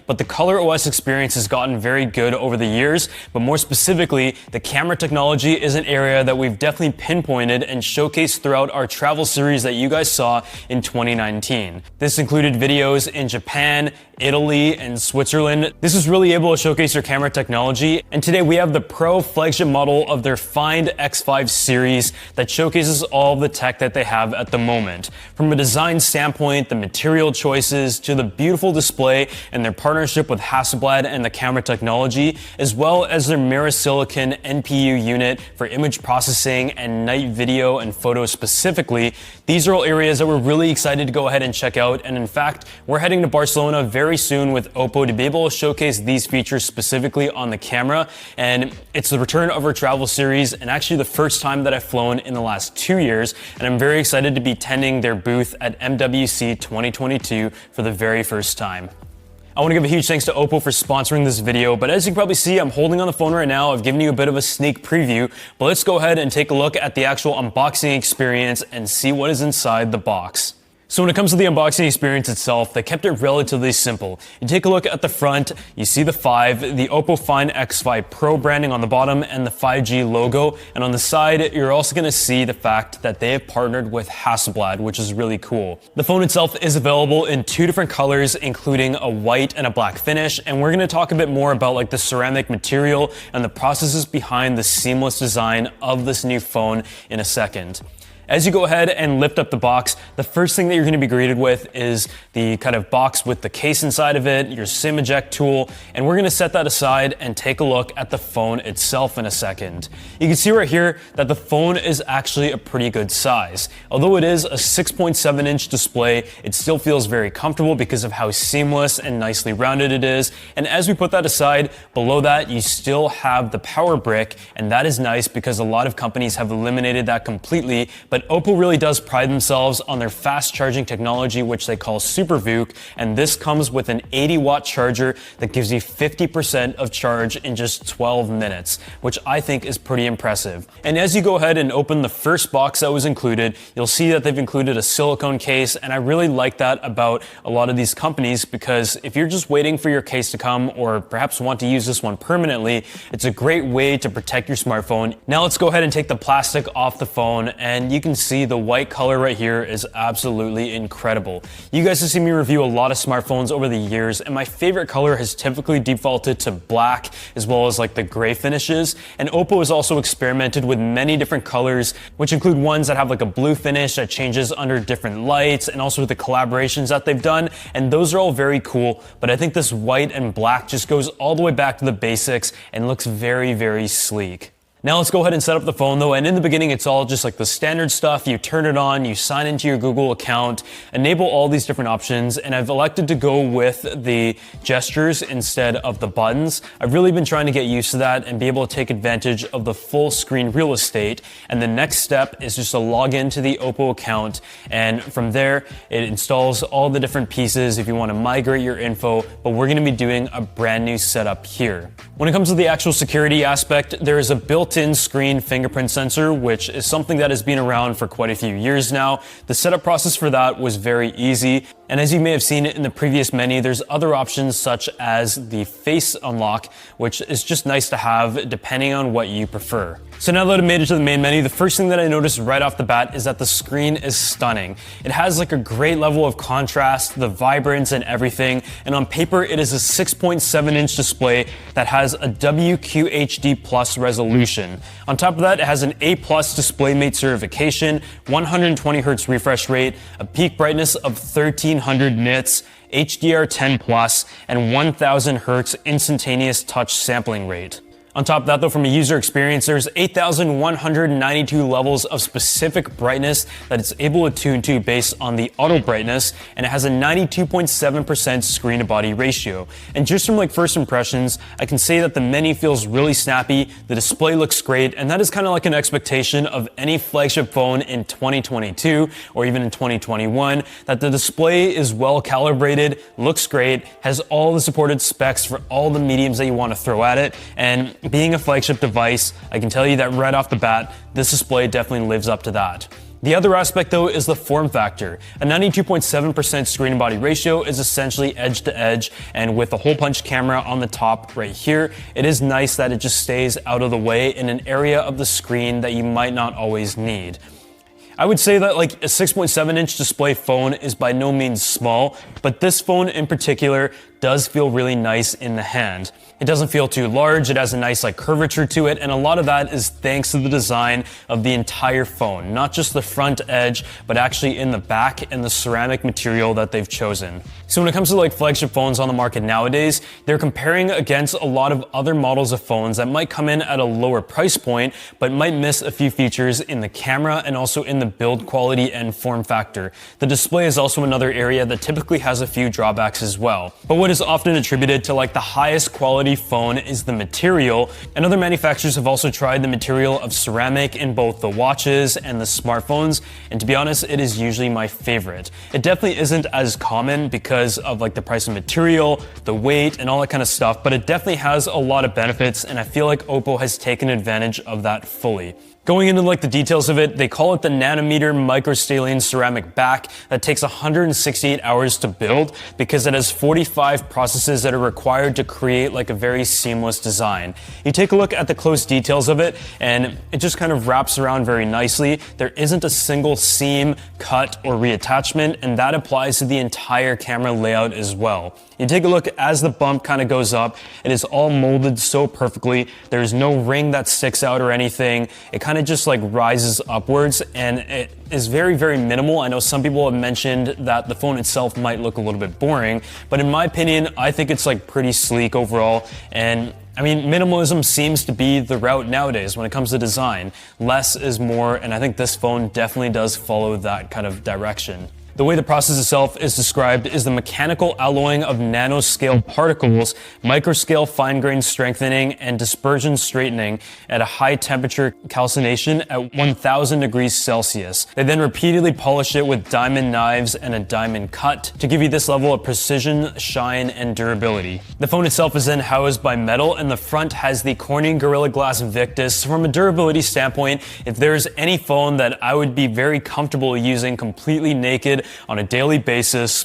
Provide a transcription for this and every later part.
but the ColorOS experience has gotten very good over the years. But more specifically, the camera technology is an area that we've definitely pinpointed and showcased throughout our travel series that you guys saw in 2019. This included videos in Japan, Italy, and Switzerland. This is really able to showcase your camera technology, and today we have the Pro flagship model of their Find X5 series that showcases all of the tech that they have at the moment. From a design standpoint, the material choices, to the beautiful display and their partnership with Hasselblad and the camera technology, as well as their mirror silicon NPU unit for image processing and night video and photos specifically. These are all areas that we're really excited to go ahead and check out, and in fact, we're heading to Barcelona very soon with OPPO to be able to showcase these features specifically on the camera. And it's the return of our travel series, and actually the first time that I've flown in the last 2 years, and I'm very excited to be tending their booth at MWC 2022 for the very first time. I want to give a huge thanks to OPPO for sponsoring this video, but as you can probably see, I'm holding on the phone right now. I've given you a bit of a sneak preview, but let's go ahead and take a look at the actual unboxing experience and see what is inside the box. So when it comes to the unboxing experience itself, they kept it relatively simple. You take a look at the front, you see the 5, the OPPO Find X5 Pro branding on the bottom and the 5G logo. And on the side, you're also going to see the fact that they have partnered with Hasselblad, which is really cool. The phone itself is available in 2 different colors, including a white and a black finish. And we're going to talk a bit more about like the ceramic material and the processes behind the seamless design of this new phone in a second. As you go ahead and lift up the box, the first thing that you're going to be greeted with is the kind of box with the case inside of it, your SIM eject tool, and we're going to set that aside and take a look at the phone itself in a second. You can see right here that the phone is actually a pretty good size. Although it is a 6.7-inch display, it still feels very comfortable because of how seamless and nicely rounded it is. And as we put that aside, below that you still have the power brick, and that is nice because a lot of companies have eliminated that completely. But OPPO really does pride themselves on their fast charging technology, which they call Super VOOC, and this comes with an 80-watt charger that gives you 50% of charge in just 12 minutes, which I think is pretty impressive. And as you go ahead and open the first box that was included, you'll see that they've included a silicone case, and I really like that about a lot of these companies because if you're just waiting for your case to come or perhaps want to use this one permanently, it's a great way to protect your smartphone. Now let's go ahead and take the plastic off the phone, and you can see the white color right here is absolutely incredible. You guys have seen me review a lot of smartphones over the years, and my favorite color has typically defaulted to black as well as like the gray finishes. And OPPO has also experimented with many different colors, which include ones that have like a blue finish that changes under different lights, and also the collaborations that they've done. And those are all very cool, but I think this white and black just goes all the way back to the basics and looks very, very sleek. Now let's go ahead and set up the phone though, and in the beginning it's all just like the standard stuff. You turn it on, you sign into your Google account, enable all these different options, and I've elected to go with the gestures instead of the buttons. I've really been trying to get used to that and be able to take advantage of the full screen real estate, and the next step is just to log into the OPPO account, and from there it installs all the different pieces if you want to migrate your info, but we're going to be doing a brand new setup here. When it comes to the actual security aspect, there is a built-in screen fingerprint sensor, which is something that has been around for quite a few years now. The setup process for that was very easy, and as you may have seen in the previous menu, there's other options such as the face unlock, which is just nice to have depending on what you prefer. So now that I've made it to the main menu, the first thing that I noticed right off the bat is that the screen is stunning. It has like a great level of contrast, the vibrance and everything, and on paper it is a 6.7-inch display that has a WQHD Plus resolution. On top of that, it has an A+ DisplayMate certification, 120Hz refresh rate, a peak brightness of 1300 nits, HDR10+, and 1000 Hz instantaneous touch sampling rate. On top of that though, from a user experience, there's 8,192 levels of specific brightness that it's able to tune to based on the auto brightness, and it has a 92.7% screen to body ratio. And just from like first impressions, I can say that the menu feels really snappy, the display looks great, and that is kind of like an expectation of any flagship phone in 2022 or even in 2021, that the display is well calibrated, looks great, has all the supported specs for all the mediums that you want to throw at it, and being a flagship device, I can tell you that right off the bat, this display definitely lives up to that. The other aspect though is the form factor. A 92.7% screen and body ratio is essentially edge to edge, and with the hole punch camera on the top right here, it is nice that it just stays out of the way in an area of the screen that you might not always need. I would say that like a 6.7-inch display phone is by no means small, but this phone in particular does feel really nice in the hand. It doesn't feel too large, it has a nice like curvature to it, and a lot of that is thanks to the design of the entire phone, not just the front edge, but actually in the back and the ceramic material that they've chosen. So when it comes to like flagship phones on the market nowadays, they're comparing against a lot of other models of phones that might come in at a lower price point, but might miss a few features in the camera and also in the build quality and form factor. The display is also another area that typically has a few drawbacks as well. But what is often attributed to like the highest quality phone is the material, and other manufacturers have also tried the material of ceramic in both the watches and the smartphones, and to be honest, it is usually my favorite. It definitely isn't as common because of like the price of material, the weight, and all that kind of stuff, but it definitely has a lot of benefits, and I feel like OPPO has taken advantage of that fully. Going into like the details of it, they call it the nanometer microstalline ceramic back that takes 168 hours to build because it has 45 processes that are required to create like a very seamless design. You take a look at the close details of it and it just kind of wraps around very nicely. There isn't a single seam, cut, or reattachment, and that applies to the entire camera layout as well. You take a look as the bump kind of goes up, it is all molded so perfectly. There's no ring that sticks out or anything. It kind of just like rises upwards, and it is very, very minimal. I know some people have mentioned that the phone itself might look a little bit boring, but in my opinion, I think it's like pretty sleek overall. And I mean, minimalism seems to be the route nowadays when it comes to design. Less is more, and I think this phone definitely does follow that kind of direction. The way the process itself is described is the mechanical alloying of nanoscale particles, microscale fine-grained strengthening, and dispersion straightening at a high temperature calcination at 1000 degrees Celsius. They then repeatedly polish it with diamond knives and a diamond cut to give you this level of precision, shine, and durability. The phone itself is then housed by metal, and the front has the Corning Gorilla Glass Victus. From a durability standpoint, if there's any phone that I would be very comfortable using completely naked on a daily basis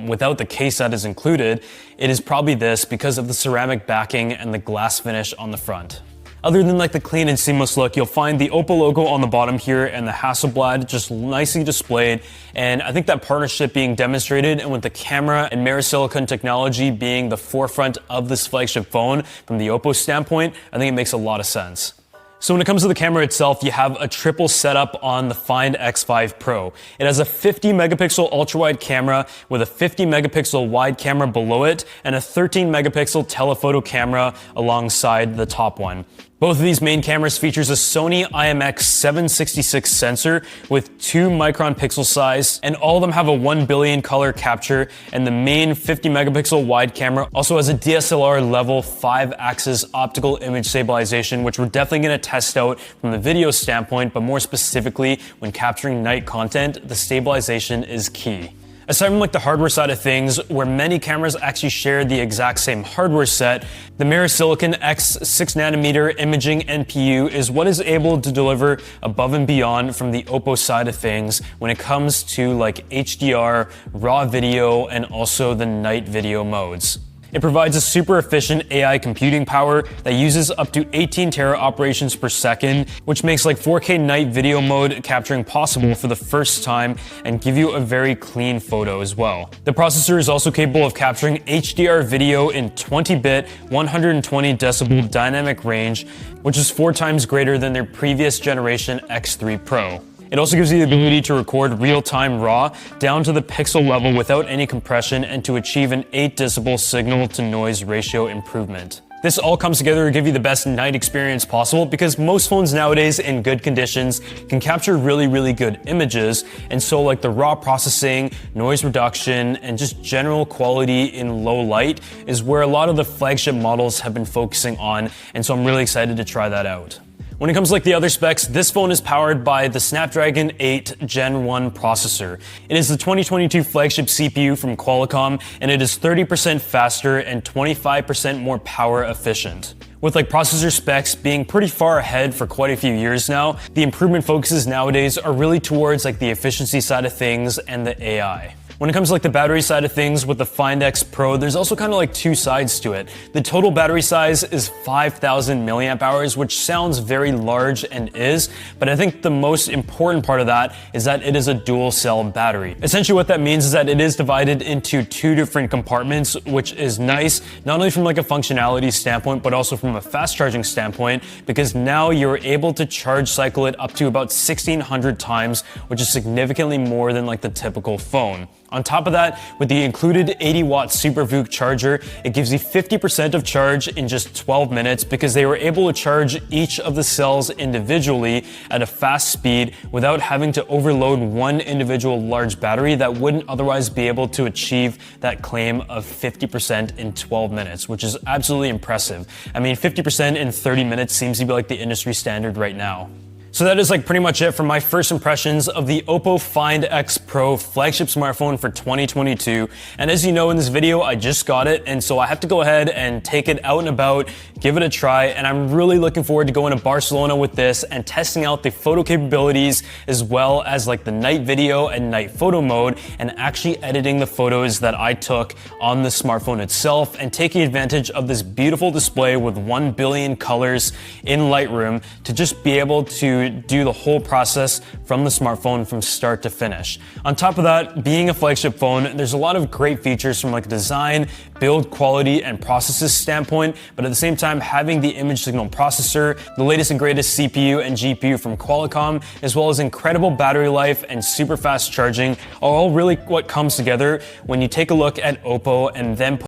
without the case that is included, it is probably this because of the ceramic backing and the glass finish on the front. Other than like the clean and seamless look, you'll find the OPPO logo on the bottom here and the Hasselblad just nicely displayed, and I think that partnership being demonstrated, and with the camera and mirror silicone technology being the forefront of this flagship phone from the OPPO standpoint, I think it makes a lot of sense. So when it comes to the camera itself, you have a triple setup on the Find X5 Pro. It has a 50 megapixel ultra-wide camera with a 50 megapixel wide camera below it and a 13 megapixel telephoto camera alongside the top one. Both of these main cameras features a Sony IMX766 sensor with 2 micron pixel size, and all of them have a 1 billion color capture, and the main 50 megapixel wide camera also has a DSLR level 5-axis optical image stabilization, which we're definitely going to test out from the video standpoint, but more specifically when capturing night content, the stabilization is key. Aside from like the hardware side of things, where many cameras actually share the exact same hardware set, the Mirror Silicon X 6nm imaging NPU is what is able to deliver above and beyond from the OPPO side of things when it comes to like HDR, raw video, and also the night video modes. It provides a super efficient AI computing power that uses up to 18 tera operations per second, which makes like 4K night video mode capturing possible for the first time and give you a very clean photo as well. The processor is also capable of capturing HDR video in 20-bit, 120 decibel dynamic range, which is 4 times greater than their previous generation X3 Pro. It also gives you the ability to record real-time RAW down to the pixel level without any compression and to achieve an 8 decibel signal-to-noise ratio improvement. This all comes together to give you the best night experience possible because most phones nowadays in good conditions can capture really, really good images, and so like the raw processing, noise reduction, and just general quality in low light is where a lot of the flagship models have been focusing on, and so I'm really excited to try that out. When it comes to like the other specs, this phone is powered by the Snapdragon 8 Gen 1 processor. It is the 2022 flagship CPU from Qualcomm, and it is 30% faster and 25% more power efficient. With like processor specs being pretty far ahead for quite a few years now, the improvement focuses nowadays are really towards like the efficiency side of things and the AI. When it comes to like the battery side of things with the Find X Pro, there's also kind of like two sides to it. The total battery size is 5,000 milliamp hours, which sounds very large and is, but I think the most important part of that is that it is a dual cell battery. Essentially what that means is that it is divided into two different compartments, which is nice, not only from like a functionality standpoint, but also from a fast charging standpoint, because now you're able to charge cycle it up to about 1,600 times, which is significantly more than like the typical phone. On top of that, with the included 80-watt Super VOOC charger, it gives you 50% of charge in just 12 minutes because they were able to charge each of the cells individually at a fast speed without having to overload one individual large battery that wouldn't otherwise be able to achieve that claim of 50% in 12 minutes, which is absolutely impressive. I mean, 50% in 30 minutes seems to be like the industry standard right now. So that is like pretty much it for my first impressions of the OPPO Find X Pro flagship smartphone for 2022. And as you know in this video, I just got it, and so I have to go ahead and take it out and about, give it a try, and I'm really looking forward to going to Barcelona with this and testing out the photo capabilities as well as like the night video and night photo mode, and actually editing the photos that I took on the smartphone itself and taking advantage of this beautiful display with 1 billion colors in Lightroom to just be able to do the whole process from the smartphone from start to finish. On top of that, being a flagship phone, there's a lot of great features from like design, build quality, and processes standpoint, but at the same time, having the image signal processor, the latest and greatest CPU and GPU from Qualcomm, as well as incredible battery life and super fast charging are all really what comes together when you take a look at OPPO and then